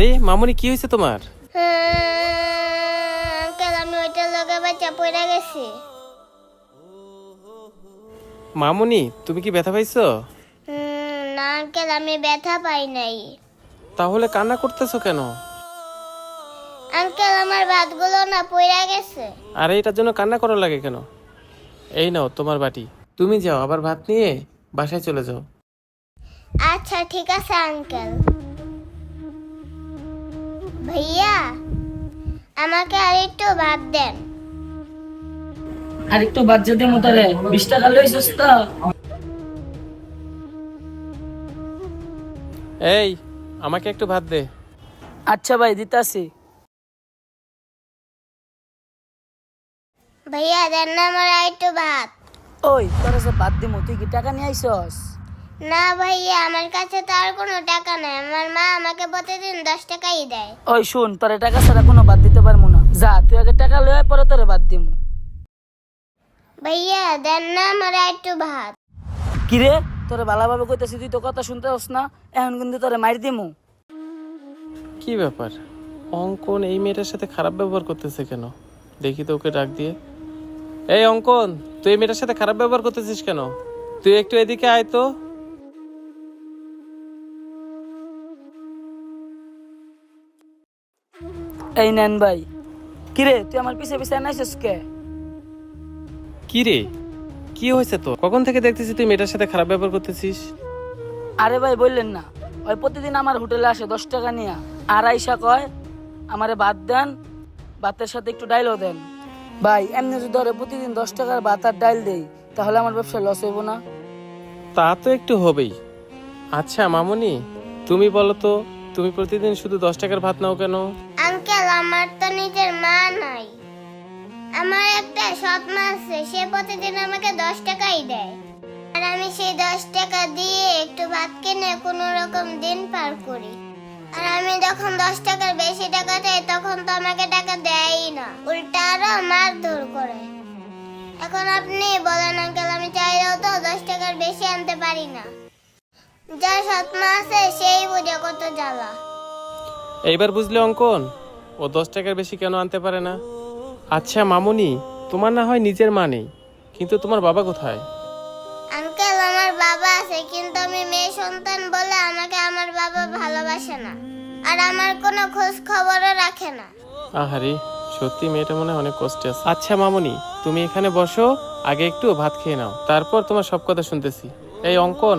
আরে মামুনি, কি হয়েছে তোমার? আঙ্কেল, আমি ওইটার লগে বাচ্চা পড়ে গেছি। মামুনি, তুমি কি ব্যথা পাইছো? না আঙ্কেল, আমি ব্যথা পাই নাই। তাহলে কান্না করতেছো কেন? আঙ্কেল, আমার ভাতগুলো না পড়ে গেছে। আরে এটার জন্য কান্না করা লাগে কেন? এই নাও তোমার বাটি, তুমি যাও আবার ভাত নিয়ে বাসায় চলে যাও। আচ্ছা ঠিক আছে আঙ্কেল। ভাইয়া, আমাকে আর একটু ভাত দেন। আর একটু বাচ্চাদের মতো রে 20 টাকা লইছস তো? এই, আমাকে একটু ভাত দে। আচ্ছা ভাই, দিতাছি। ভাইয়া দেন না আমার আর একটু ভাত। ওই তোর যে বাদ দিমু, তুই কি টাকা নিয়ে আইছস? না ভাইয়া, আমার কাছে তো আর কোনো টাকা নাই। আমার মা আমাকে প্রতিদিন 10 টাকাই দেয়। ওই শুন, তোরে টাকা ছাড়া কোনো বাদ দিতে পারবো না। যা, তুই আগে টাকা লই আয়, পরে তোরে বাদ দিমু। ভাইয়া দেন না আমার আর একটু ভাত। কি রে, তোরে ভালোভাবে কইতাছি, তুই তো কথা শুনতে হস না। এখন কিন্তু তোরে মার দিমু। কি ব্যাপার, অঙ্কন এই মেয়েটার সাথে খারাপ ব্যবহার করতেছে কেন? দেখি তো ওকে ডাক দিয়ে। এই অঙ্কন, তুই এই মেয়েটার সাথে খারাপ ব্যবহার করতেছিস কেন? তুই একটু এদিকে আয় তো। এই নেন ভাই। কি রে, তুই আমার পিছে পিছে আনাইছস কে? কি রে, কি হয়েছে তো? কখন থেকে দেখতেছি তুই মেয়েটার সাথে খারাপ ব্যবহার করতেছিস? আরে ভাই বললেন না, ওই প্রতিদিন আমার হোটেলে আসে 10 টাকা নিয়ে। আর আইসা কয় আমারে ভাত দেন, ভাতের সাথে একটু ডাইলও দেন। ভাই এমনি যদি ধরে প্রতিদিন 10 টাকার ভাত আর ডাইল দেই, তাহলে আমার ব্যবসা লস হইব না? তা তো একটু হবেই। আচ্ছা মামুনি, তুমি বলো তো, তুমি প্রতিদিন শুধু 10 টাকার ভাত নাও কেন? আঙ্কেল, আমার তো নিজের মা নাই। আমার একটা সৎ মা আছে, সে প্রতিদিন আমাকে 10 টাকাই দেয়। আর আমি সেই 10 টাকা দিয়ে একটু ভাত কিনে কোনো রকম দিন পার করি। আর আমি যখন 10 টাকার বেশি টাকা চাই, তখন তো আমাকে টাকা দেয়ই না, উল্টা আরো মারধর করে। এখন আপনি বলেন আঙ্কেল, আমি চাইলেও তো 10 টাকার বেশি আনতে পারি না। যার সৎ মা আছে সেই বুঝে কত জ্বালা। এইবার বুঝলে অঙ্কন, ও 10 টাকার বেশি কেন আনতে পারে না? আচ্ছা মামুনি, তোমার না হয় নিজের মা নেই, কিন্তু তোমার বাবা কোথায়? আঙ্কেল, আমার বাবা আছে, কিন্তু আমি মেয়ে সন্তান বলে আমাকে আমার বাবা ভালোবাসে না। আর আমার কোনো খোঁজ খবরও রাখে না। আহারে, সত্যি মেয়েটা মনে হয় অনেক কষ্টে আছে। আচ্ছা মামুনি, তুমি এখানে বসো, আগে একটু ভাত খেয়ে নাও, তারপর তোমার সব কথা শুনতেছি। এই অঙ্কন,